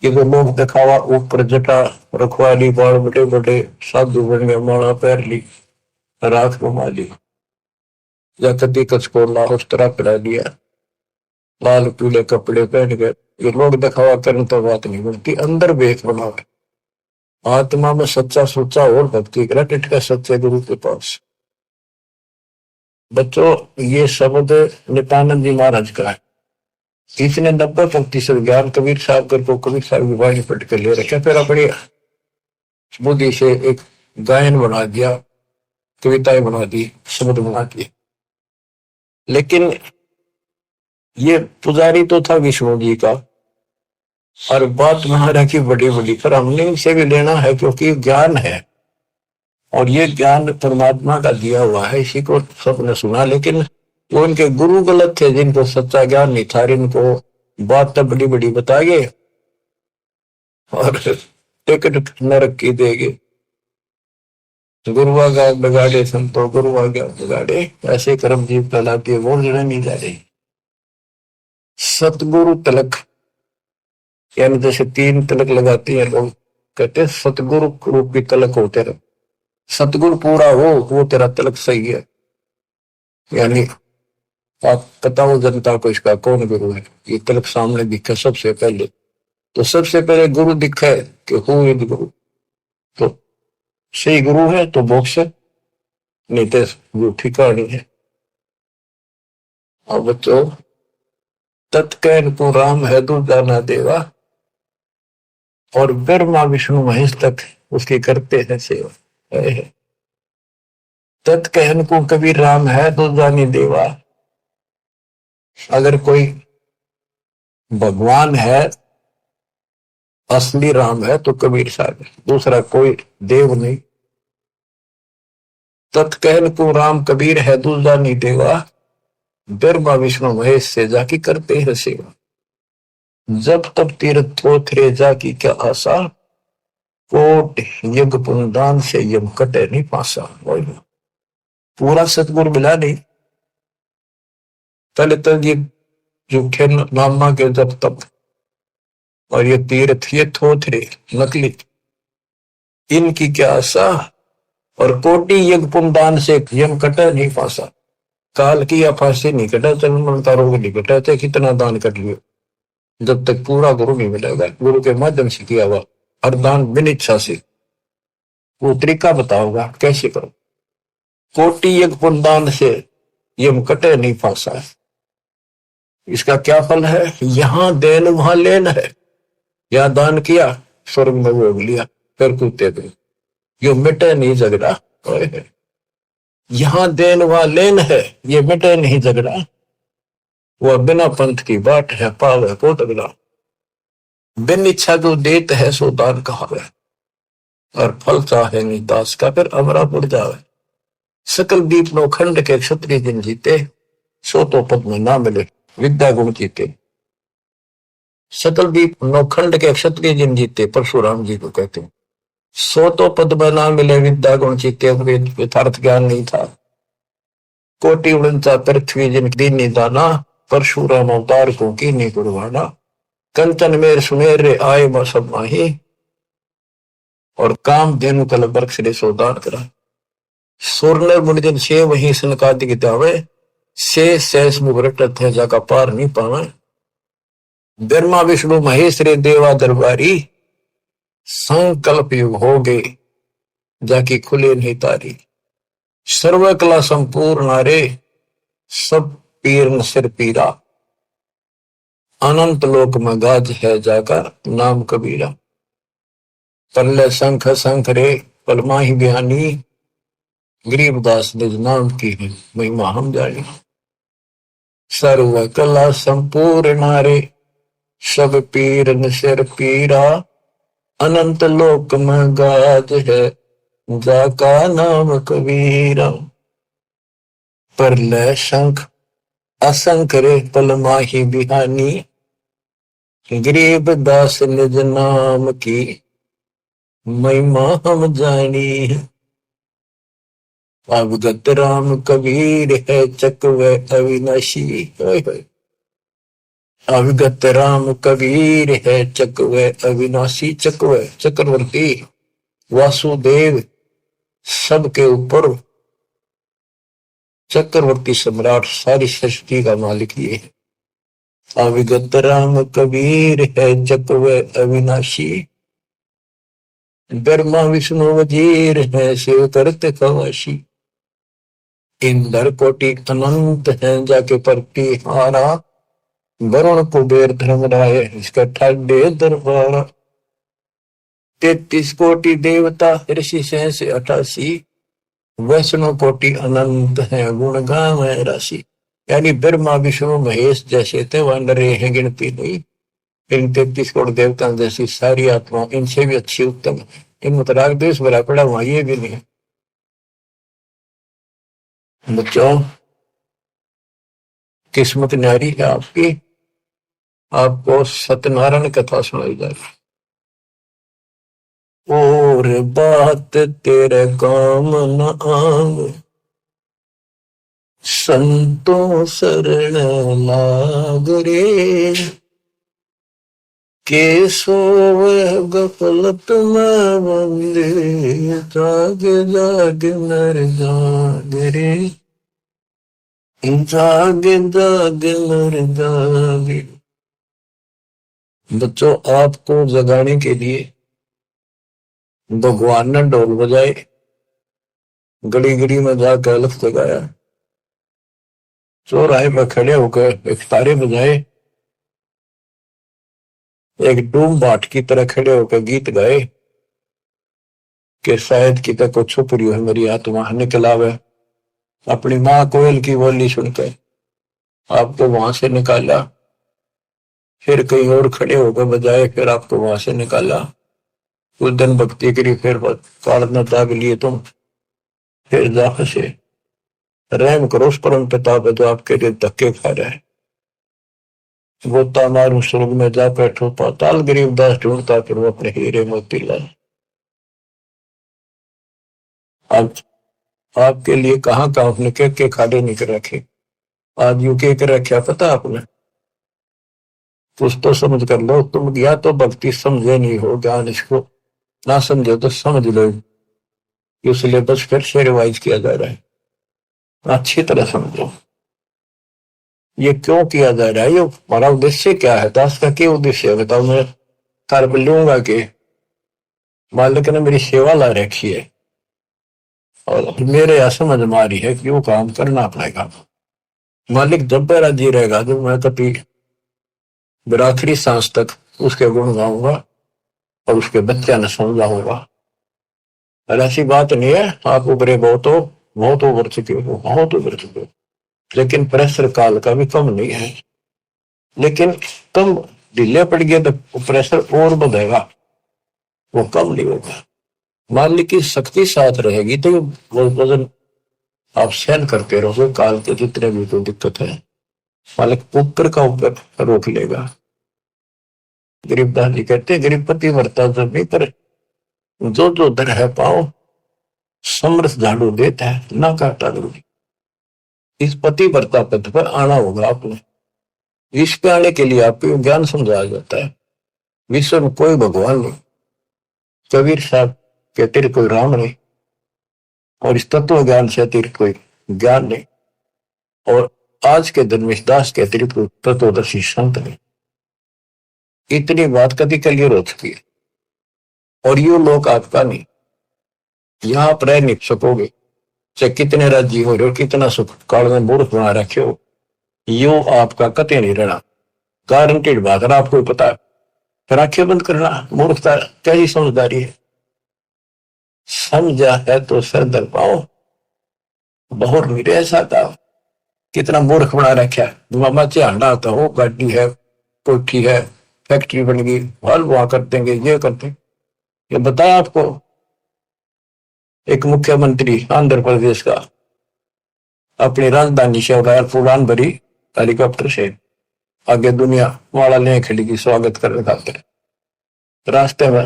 कि वो लोग दिखावा ऊपर जटा रखवा ली, बाल बड़े बड़े साधु बन गए, माला पैर ली, राख घुमा ली, या कदी कचकोला उस तरह पिला लिया, लाल पीले कपड़े पहन गए, ये लोग दिखावा करने तो बात नहीं बनती। अंदर बेख बनावे, आत्मा में सच्चा सोचा और भक्ति करा, टिटका सच्चे गुरु के पास। बच्चों ये शब्द नित्यानंद जी महाराज का है, इसने 90% ज्ञान कबीर साहब को कबीर साहब की वाणी पढ़ कर ले रखा, फिर अपनी बुद्धि से एक गायन बना दिया, कविताएं बना दी, शब्द बना दिए। लेकिन ये पुजारी तो था विष्णु जी का, और बात महाराज की बड़ी बड़ी, पर हमने इसे भी लेना है क्योंकि ज्ञान है, और ये ज्ञान परमात्मा का दिया हुआ है, इसी को सबने सुना। लेकिन वो उनके गुरु गलत थे, जिनको सच्चा ज्ञान नहीं था, इनको बात तो बड़ी बड़ी बताएंगे और टिकट नरक की देंगे। गुरुआ का बिगाड़े संतो गुरुआ का बिगाड़े, ऐसे कर्म जीव कहलाती है, वो जड़े नहीं जा रही। सतगुरु तिलक यानी जैसे 3 तिलक लगाते हैं लोग, कहते हैं सतगुरु रूपी तिलक होते रहे, सतगुरु पूरा हो वो तेरा तिलक सही है। यानी आप बताओ जनता को इसका कौन गुरु है, ये तिलक सामने दिखे सबसे पहले, तो सबसे पहले गुरु दिखे कि हो गुरु, तो सही गुरु है तो मोक्ष, नहीं तो झूठी कहानी है। अब बच्चों तत्कैन को राम है दूजा ना देवा, और ब्रह्मा विष्णु महेश तक उसकी करते हैं सेवा। तत्कैन को कबीर राम है दूजा नहीं देवा, अगर कोई भगवान है असली राम है तो कबीर साहब है, दूसरा कोई देव नहीं। तत्कैन को राम कबीर है दूजा नहीं देवा, ब्रह्मा विष्णु महेश से जाकी करते हैं सेवा, जब तब तीर्थ थोथरे जाकी क्या आशा, कोट यज्ञ पुनदान से यम कटे नहीं पासा। पूरा सतगुरु मिला नहीं, पहले तो ये झूठे नामा के जब तब, और ये तीर्थ ये थोथरे नकली, इनकी क्या आशा, और कोटि यज्ञ पुनदान से यम कटे नहीं पासा, काल की फांसी नहीं कटा, जन्म का रोग नहीं कटा, चाहे कितना दान कर लियो, जब तक पूरा गुरु नहीं मिलेगा। गुरु के माध्यम से किया हुआ हर दान बिन इच्छा से, वो तरीका बताओगा कैसे करो। कोटि यज्ञ पुनदान से ये कटे नहीं फांसा है। इसका क्या फल है? यहां देन वहां लेन है। यहां दान किया, स्वर्ग में भोग लिया, फिर कूदते गए। यो मिटे नहीं झगड़ा। यहां देन वहां लेन है, ये मिटे नहीं झगड़ा। वह बिना पंथ की बाट है, पावे को तगड़ा। बिन इच्छा जो देत है सो दान कहावे, और फल चाहे नहीं दास का, फिर अमरा पुर जावे। सकल दीप नो खंड के क्षत्रिय जिन जीते, सो तो पद में ना मिले विद्या गुण जीते। सकल दीप नो खंड के क्षत्रिय जिन जीते, परशुराम जी को कहते हैं। सो तो पद में ना मिले विद्या गुण जीते, यथार्थ ज्ञान नहीं था। कोटि उड़नता पृथ्वी जिन दीनी दाना, परशुराम अवतार को कीनी कुर्बाना। कंचन मेर सुमेर आए सब माही, और काम धेनु कल बरक्ष रे सोदान करा। सोरनर मुनिजन से वही सनकादि दावे, से शेष मुगरट थे जाका पार नहीं पावे। ब्रह्मा विष्णु महेश रे देवा दरबारी, संकल्प युग हो गए जाकी खुले नहीं तारी। सर्व कला संपूर्ण नारे, सब पीर न सिर पीरा। अनंत लोक में गाज है जाका नाम कबीरा। पल्ले शंख शंख रे पलमा ही बयानी, गरीबदास निज नाम की महिमा हम जानी। सर्व कला संपूर्ण नारे, सब पीर न सिर पीरा। अनंत लोक में गाज है जाका नाम कबीरा। परलय शंख असंख रे पलमा ही बिहानी, गरीब दास निज नाम की महिमा हम जानी। अवगत राम कबीर है चकवे अविनाशी। अवगत राम कबीर है चकवे अविनाशी। चकवे चक्रवर्ती, वासुदेव सबके ऊपर चक्रवर्ती सम्राट, सारी सृष्टि का मालिक ये है। अविगत राम कबीर है चकवे अविनाशी, ब्रह्मा विष्णु वजीर है शिव करते खवाशी। इंद्र कोटि अनंत है जाके परती हारा, वरुण कुबेर धर्मराय इसका ठाडे दरबारा। 33 कोटि देवता ऋषि सहस 88, वैष्णव कोटि अनंत है गुण गावे राशि। यानी ब्रह्मा विष्णु महेश जैसे थे वह नरे हैं गिनती नहीं। इन 33 करोड़ देवता जैसी सारी आत्मा इनसे भी अच्छी उत्तम, इनमें तो राग द्वेष भरा पड़ा, वहां ये भी नहीं। बच्चों, किस्मत न्यारी है आपकी, आपको सत्यनारायण कथा सुनाई जाए। और बात तेरे काम न आवे, संतों शरण लाग रे। के सोवे गफलत में बंदे, जाग जाग नर जाग रे। जाग जाग नर जाग। बच्चों, आपको जगाने के लिए भगवान ने ढोल बजाए, गड़ी गड़ी में जाकर अलख जगाया, चौराहे में खड़े होकर एक तारे बजाए, एक डूम बाट की तरह खड़े होकर गीत गाए कि शायद की तक को छुप रही है मेरी आत्मा निकल आवे। अपनी माँ कोयल की बोली सुनकर आपको वहां से निकाला, फिर कहीं और खड़े होकर बजाए, फिर आपको वहां से निकाला। कुछ दिन भक्ति करी, फिर प्रार्थना त्याग लिए तुम, फिर जा से रहम करो उस परम पिता पे जो आपके लिए धक्के खा रहा है। गोता मारू स्वर्ग में जा बैठो पाताल, गरीबदास ढूंढता फिर वो अपने हीरे मोती लाए। अब आपके लिए कहाँ कहाँ अपने के खाड़े नहीं कर रखे, आज यू के कर रखा पता आपने? कुछ तो समझ कर लो तुम, या तो भक्ति समझे नहीं हो, ज्ञान इसको ना समझो तो समझ लो। ये सिलेबस फिर से रिवाइज किया जा रहा है, अच्छी तरह समझो ये क्यों किया जा रहा है, ये हमारा उद्देश्य क्या है, दास का क्या उद्देश्य है बताओ। मैं कर लूंगा कि मालिक ने मेरी सेवा ला रखी है और मेरे यहाँ समझ मारी है कि वो काम करना पड़ेगा। मालिक जब मेरा जी रहेगा तो मैं कभी मेरे आखिरी सांस तक उसके गुण गाऊंगा और उसके बच्चा ने समझाऊंगा। और ऐसी बात नहीं है आप उभरे बहुत उभर चुके हो, बहुत उभर चुके हो, लेकिन प्रेशर काल का भी कम नहीं है। लेकिन कम ढीले पड़ गए तो प्रेशर और बढ़ेगा, वो कम नहीं होगा। मालिक की शक्ति साथ रहेगी तो वो वजन आप सहन करते रहोगे। काल के जितने भी कोई दिक्कत है मालिक ऊपर का ऊपर रोक लेगा। गरीबदास जी कहते गरीबपति वर्ता जब नहीं पर जो जो दर है पाओ समरस झाड़ू देता है ना काटा जरूरी। इस पति वर्ता पद पर आना होगा आपने। विश्व पे आने के लिए आपको ज्ञान समझाया जाता है। विश्व में कोई भगवान नहीं, कबीर साहब कहते थे कोई राम नहीं, और इस तत्व ज्ञान से अतिरिक्त कोई ज्ञान नहीं। और आज के दिन में दास के अतिरिक्त कोई तत्वदर्शी संत नहीं। इतनी बात कभी क्लियर हो चुकी है। और यू लोग आपका नहीं, यहां आप रह नहीं सकोगे चाहे कितने राज्य हो रहे हो, कितना सुख काल में मूर्ख बना रखे हो, यो आपका कते नहीं रहना। गारंटेड बात है, आपको पता है। फिर आंखें बंद करना मूर्खता कैसी समझदारी है। समझा है तो सर दर पाओ, बहुत मेरे ऐसा था कितना मूर्ख बना रखा है। मामा चाहना आता हो गाड़ी है, कोठी है, फैक्ट्री बन गई, हल वहां कर देंगे, ये कर देंगे। ये बताया आपको एक मुख्यमंत्री आंध्र प्रदेश का अपनी राजधानी से उड़ान भरी हेलीकॉप्टर से, आगे दुनिया वाला ले खड़ी की स्वागत करने खातिर। रास्ते में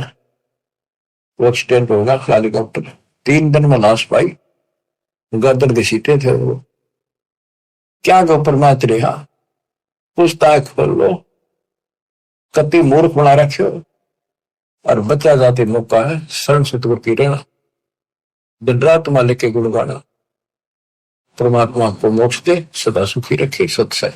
वो एक्सीडेंट होगा हेलीकॉप्टर, 3 दिन में लाश पाई, गर्दन घसीटे थे वो। क्या गो परमाच रहा, पुस्तक खोल लो, कति मूर्ख बना रखे हो। और बचा जाते मौका है शरण से दूर की रहना, दिन रात मालिक के गुण गाना। परमात्मा को मोक्ष दे, सदा सुखी रखे। सत्संग।